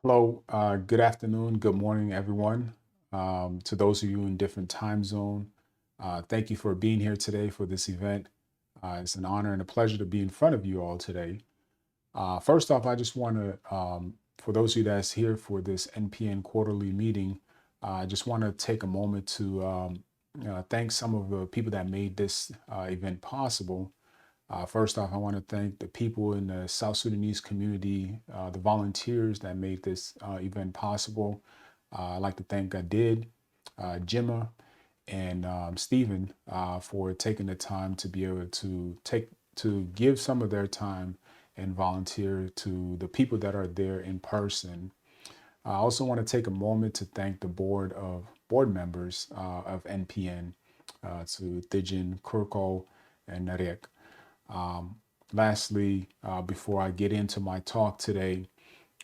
Hello, good afternoon, good morning, everyone. To those of you in different time zone, thank you for being here today for this event. It's an honor and a pleasure to be in front of you all today. First off, I just want to, for those of you that's here for this NPN quarterly meeting, I just want to take a moment to thank some of the people that made this event possible. First off, I want to thank the people in the South Sudanese community, the volunteers that made this event possible. I'd like to thank Adid, Jimma, and Stephen for taking the time to be able to give some of their time and volunteer to the people that are there in person. I also want to take a moment to thank the board members of NPN, to Thijin, Kurko, and Narek. Um, Lastly, before I get into my talk today,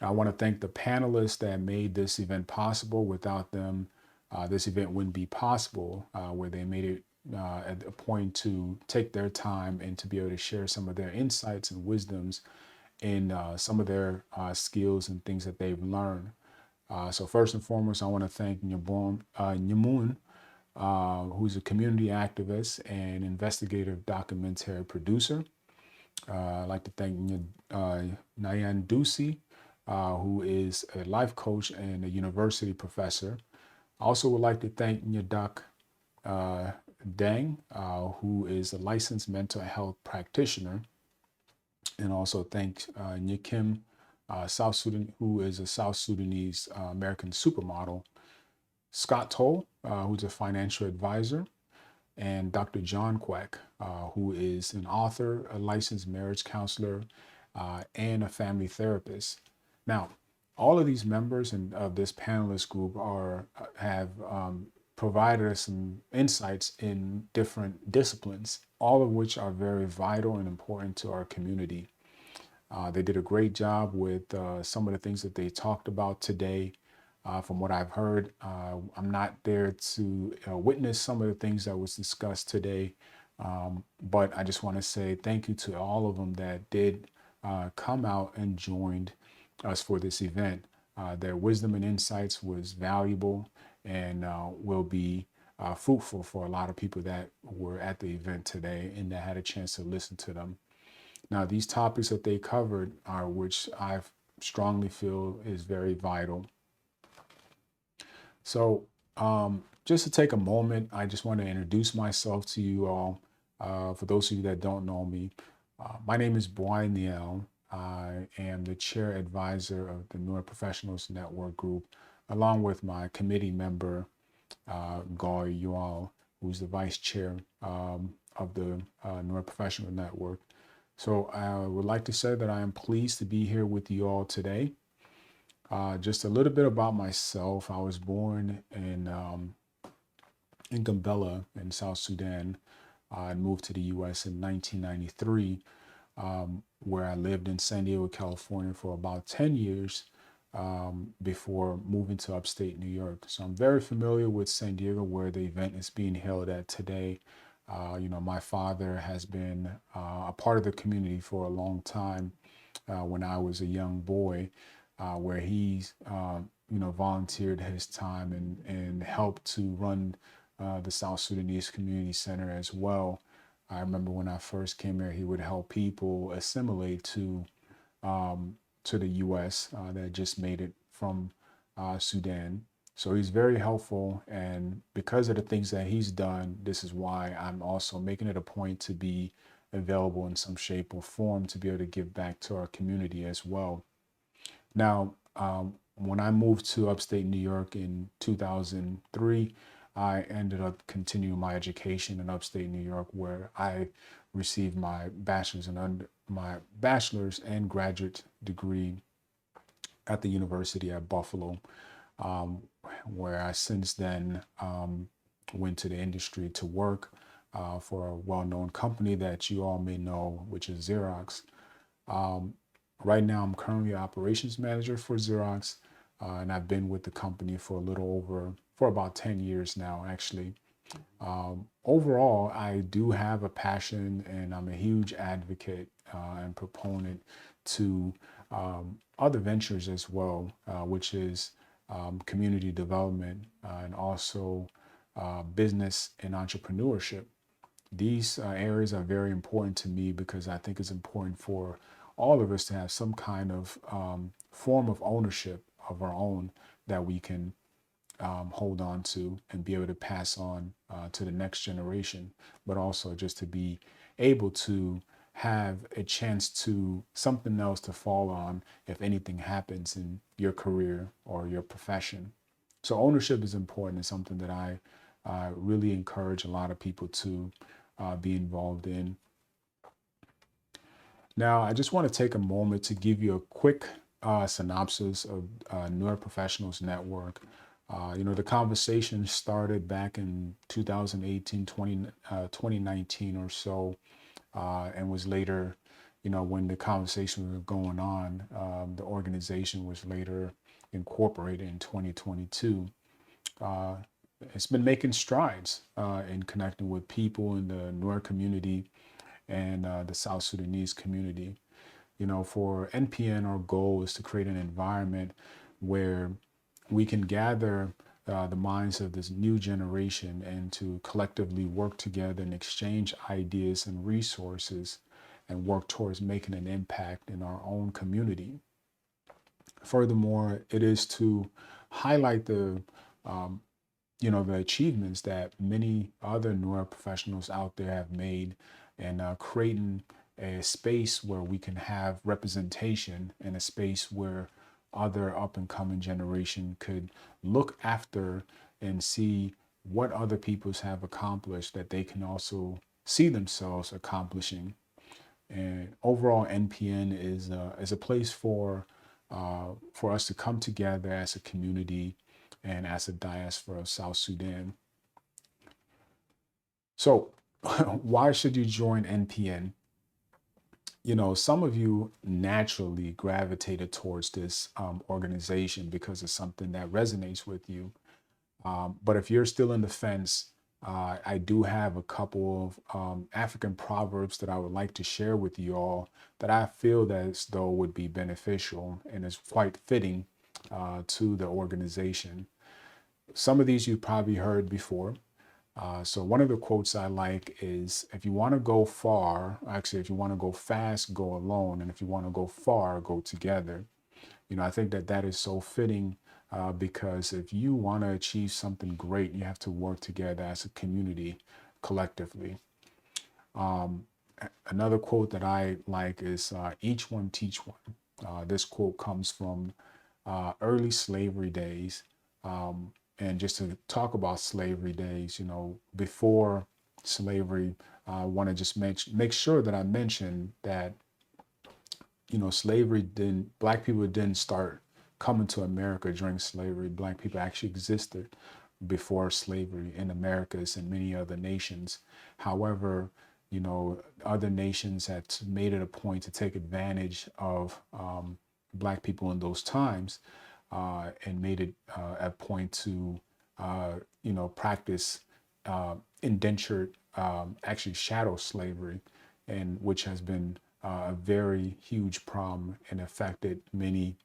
I want to thank the panelists that made this event possible. Without them, this event wouldn't be possible, where they made it at a point to take their time and to be able to share some of their insights and wisdoms in some of their skills and things that they've learned. So first and foremost, I want to thank Nyamun, who's a community activist and investigative documentary producer. I'd like to thank Nayan Dusi, who is a life coach and a university professor. I also would like to thank Nyadak uh, Dang, who is a licensed mental health practitioner, and also thank Nyakim South Sudan, who is a South Sudanese American supermodel. Scott Toll, who's a financial advisor, and Dr. John Quack, who is an author, a licensed marriage counselor, and a family therapist. Now, all of these members of this panelist group have provided us some insights in different disciplines, all of which are very vital and important to our community. They did a great job with some of the things that they talked about today. From what I've heard, I'm not there to witness some of the things that was discussed today, but I just want to say thank you to all of them that did come out and joined us for this event. Their wisdom and insights was valuable and will be fruitful for a lot of people that were at the event today and that had a chance to listen to them. Now, these topics that they covered are which I strongly feel is very vital. So, just to take a moment, I just want to introduce myself to you all. For those of you that don't know me, my name is Buay Nhial. I am the chair advisor of the Nuer Professionals Network Group, along with my committee member, Yual, who's the vice chair of the Nuer Professional Network. So I would like to say that I am pleased to be here with you all today. Just a little bit about myself. I was born in Gambela in South Sudan. I moved to the U.S. in 1993, where I lived in San Diego, California for about 10 years before moving to upstate New York. So I'm very familiar with San Diego, where the event is being held at today. My father has been a part of the community for a long time when I was a young boy, where he's, volunteered his time and helped to run the South Sudanese Community Center as well. I remember when I first came here, he would help people assimilate to the U.S. That just made it from Sudan. So he's very helpful, and because of the things that he's done, this is why I'm also making it a point to be available in some shape or form to be able to give back to our community as well. Now, when I moved to upstate New York in 2003, I ended up continuing my education in upstate New York, where I received my bachelor's and graduate degree at the University at Buffalo, um, where I since then went to the industry to work for a well-known company that you all may know, which is Xerox. Um, right now, I'm currently operations manager for Xerox, and I've been with the company for about 10 years now, actually. Overall, I do have a passion and I'm a huge advocate and proponent to other ventures as well, which is community development and also business and entrepreneurship. These areas are very important to me because I think it's important for all of us to have some kind of form of ownership of our own that we can hold on to and be able to pass on to the next generation, but also just to be able to have a chance to something else to fall on if anything happens in your career or your profession. So ownership is important and something that I really encourage a lot of people to be involved in. Now, I just want to take a moment to give you a quick synopsis of Nuer Professionals Network. The conversation started back in 2018, 2019 or so, and was later, when the conversation was going on, the organization was later incorporated in 2022. It's been making strides in connecting with people in the Nuer community and the South Sudanese community. For NPN, our goal is to create an environment where we can gather the minds of this new generation and to collectively work together and exchange ideas and resources and work towards making an impact in our own community. Furthermore, it is to highlight the achievements that many other Nuer professionals out there have made and creating a space where we can have representation and a space where other up and coming generation could look after and see what other peoples have accomplished that they can also see themselves accomplishing. And overall, NPN is a place for us to come together as a community and as a diaspora of South Sudan. So, why should you join NPN? Some of you naturally gravitated towards this organization because it's something that resonates with you. But if you're still in the fence, I do have a couple of African proverbs that I would like to share with you all that I feel that as though would be beneficial and is quite fitting to the organization. Some of these you've probably heard before. So one of the quotes I like is, if you want to go far, actually, if you want to go fast, go alone. And if you want to go far, go together. I think that is so fitting because if you want to achieve something great, you have to work together as a community collectively. Another quote that I like is, each one teach one. This quote comes from early slavery days. And just to talk about slavery days, before slavery, I want to just make sure that I mention that, Black people didn't start coming to America during slavery. Black people actually existed before slavery in Americas and many other nations. However, other nations had made it a point to take advantage of Black people in those times. And made it a point to, practice indentured, actually shadow slavery, and which has been a very huge problem and affected many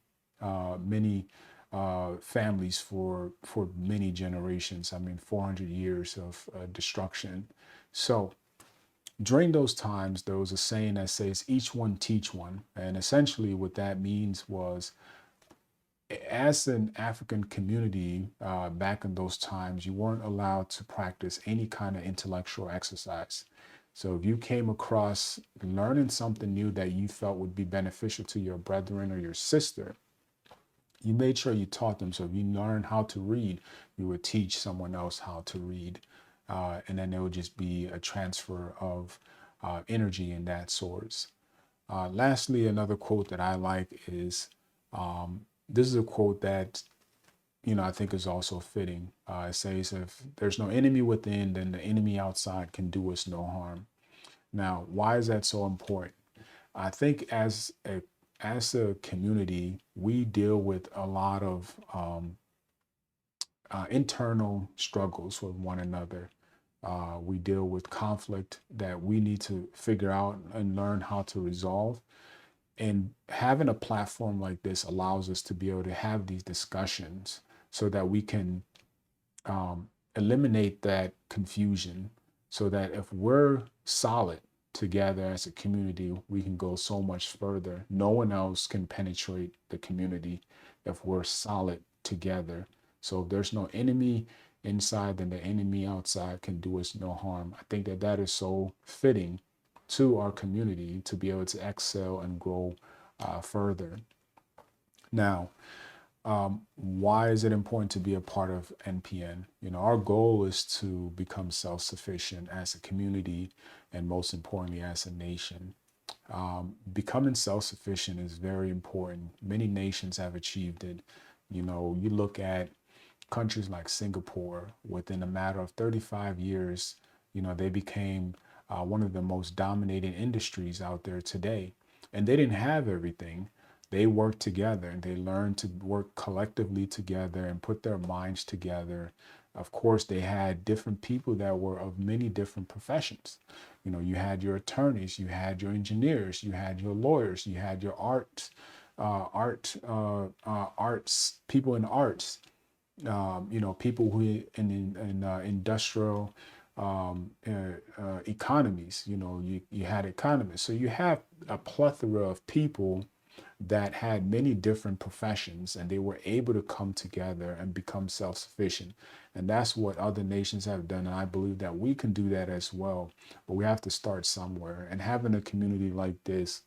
families for many generations. I mean, 400 years of destruction. So during those times, there was a saying that says, each one teach one. And essentially what that means was, as an African community back in those times, you weren't allowed to practice any kind of intellectual exercise. So if you came across learning something new that you felt would be beneficial to your brethren or your sister, you made sure you taught them. So if you learned how to read, you would teach someone else how to read. And then there would just be a transfer of energy in that sorts. Lastly, another quote that I like is, this is a quote that, I think is also fitting. It says, if there's no enemy within, then the enemy outside can do us no harm. Now, why is that so important? I think as a community, we deal with a lot of internal struggles with one another. We deal with conflict that we need to figure out and learn how to resolve. And having a platform like this allows us to be able to have these discussions so that we can eliminate that confusion, so that if we're solid together as a community, we can go so much further. No one else can penetrate the community if we're solid together. So if there's no enemy inside, then the enemy outside can do us no harm. I think that that is so fitting to our community to be able to excel and grow further. Now, why is it important to be a part of NPN? You know, our goal is to become self-sufficient as a community and most importantly as a nation. Becoming self-sufficient is very important. Many nations have achieved it. You know, you look at countries like Singapore, within a matter of 35 years, you know, they became one of the most dominating industries out there today. And they didn't have everything. They worked together and they learned to work collectively together and put their minds together. Of course, they had different people that were of many different professions. You know, you had your attorneys, you had your engineers, you had your lawyers, you had your arts, people in arts, you know, people who in industrial economies, you know, you had economists. So you have a plethora of people that had many different professions and they were able to come together and become self-sufficient. And that's what other nations have done. And I believe that we can do that as well. But we have to start somewhere. And having a community like this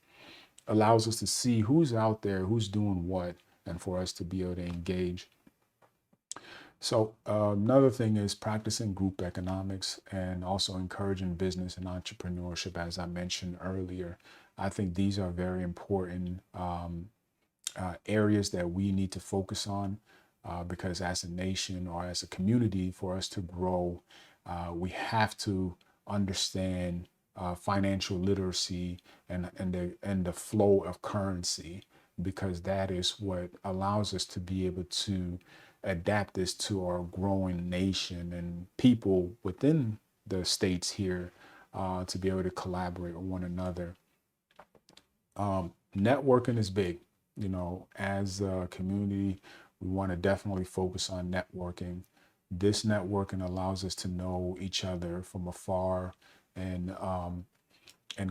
allows us to see who's out there, who's doing what, and for us to be able to engage. So another thing is practicing group economics and also encouraging business and entrepreneurship, as I mentioned earlier. I think these are very important areas that we need to focus on because as a nation or as a community, for us to grow, we have to understand financial literacy and the flow of currency, because that is what allows us to be able to adapt this to our growing nation and people within the states here to be able to collaborate with one another. Networking is big. You know, as a community, we want to definitely focus on networking. This networking allows us to know each other from afar and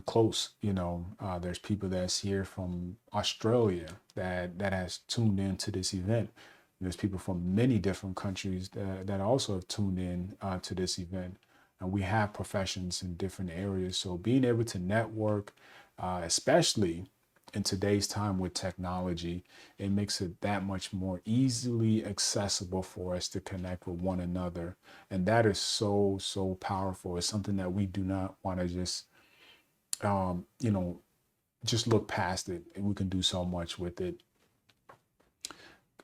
close. You know, there's people that's here from Australia that has tuned in to this event. There's people from many different countries that also have tuned in to this event. And we have professions in different areas. So being able to network, especially in today's time with technology, it makes it that much more easily accessible for us to connect with one another. And that is so, so powerful. It's something that we do not want to just, you know, just look past it. And we can do so much with it.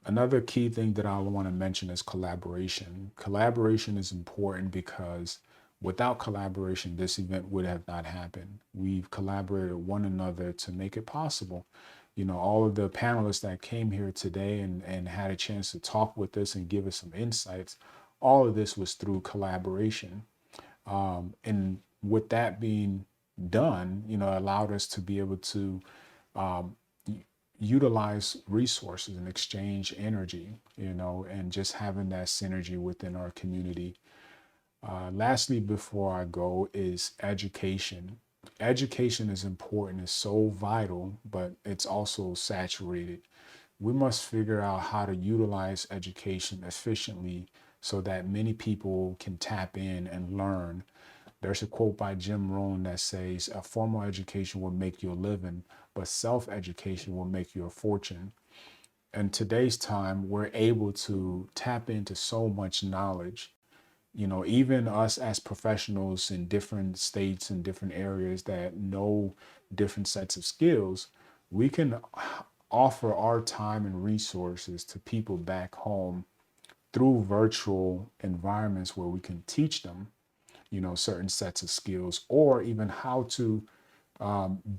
Another key thing that I want to mention is collaboration. Collaboration is important because without collaboration, this event would have not happened. We've collaborated with one another to make it possible. You know, all of the panelists that came here today and had a chance to talk with us and give us some insights, all of this was through collaboration. And with that being done, you know, allowed us to be able to um, utilize resources and exchange energy, you know, and just having that synergy within our community. Lastly, before I go, is education. Education is important, it's so vital, but it's also saturated. We must figure out how to utilize education efficiently so that many people can tap in and learn. There's a quote by Jim Rohn that says, a formal education will make you a living, but self-education will make you a fortune. In today's time, we're able to tap into so much knowledge. You know, even us as professionals in different states and different areas that know different sets of skills, we can offer our time and resources to people back home through virtual environments where we can teach them, you know, certain sets of skills, or even how to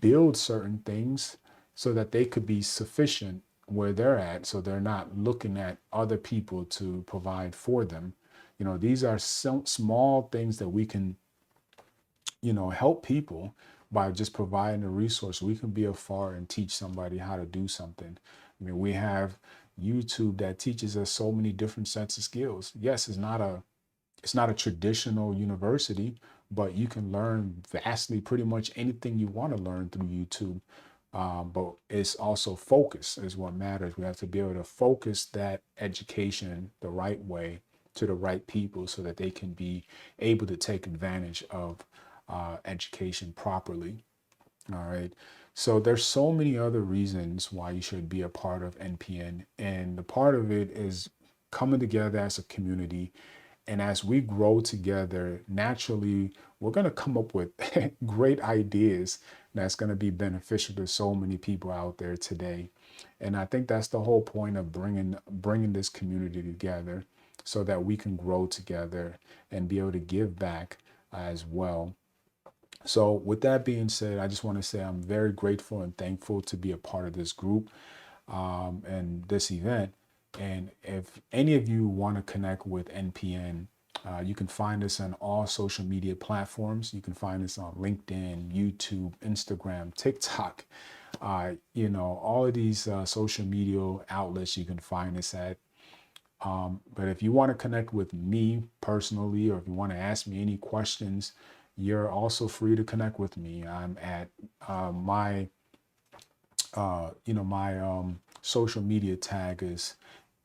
build certain things so that they could be sufficient where they're at, so they're not looking at other people to provide for them. You know, these are some small things that we can, you know, help people by just providing a resource, we can be afar and teach somebody how to do something. I mean, we have YouTube that teaches us so many different sets of skills. Yes, it's not a traditional university, but you can learn vastly pretty much anything you want to learn through YouTube. But it's also focus is what matters. We have to be able to focus that education the right way to the right people so that they can be able to take advantage of education properly. All right. So there's so many other reasons why you should be a part of NPN. And the part of it is coming together as a community. And as we grow together, naturally, we're going to come up with great ideas that's going to be beneficial to so many people out there today. And I think that's the whole point of bringing this community together so that we can grow together and be able to give back as well. So, with that being said, I just want to say I'm very grateful and thankful to be a part of this group and this event. And if any of you want to connect with NPN, you can find us on all social media platforms. You can find us on LinkedIn, YouTube, Instagram, TikTok. All of these social media outlets you can find us at. But if you want to connect with me personally, or if you want to ask me any questions, you're also free to connect with me. I'm at my social media tag is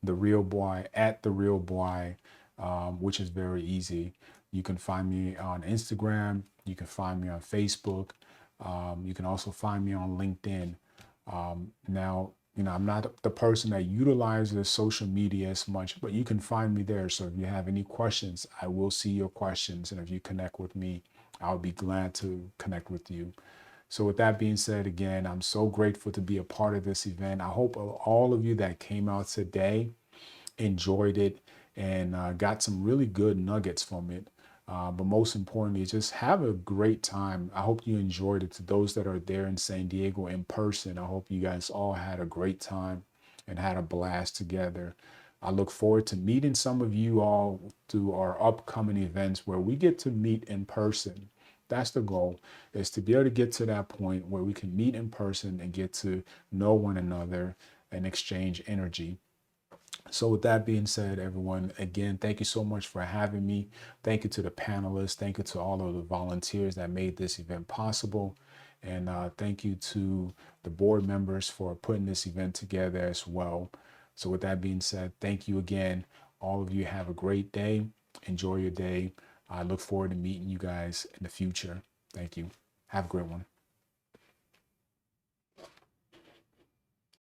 the real boy at the real boy, which is very easy. You can find me on Instagram. You can find me on Facebook. You can also find me on LinkedIn. Now, I'm not the person that utilizes social media as much, but you can find me there. So if you have any questions, I will see your questions. And if you connect with me, I'll be glad to connect with you. So with that being said, again, I'm so grateful to be a part of this event. I hope all of you that came out today enjoyed it and got some really good nuggets from it. But most importantly, just have a great time. I hope you enjoyed it. To those that are there in San Diego in person, I hope you guys all had a great time and had a blast together. I look forward to meeting some of you all through our upcoming events where we get to meet in person. That's the goal, is to be able to get to that point where we can meet in person and get to know one another and exchange energy. So with that being said, everyone, again, thank you so much for having me. Thank you to the panelists. Thank you to all of the volunteers that made this event possible. And thank you to the board members for putting this event together as well. So with that being said, thank you again. All of you have a great day. Enjoy your day. I look forward to meeting you guys in the future. Thank you. Have a great one.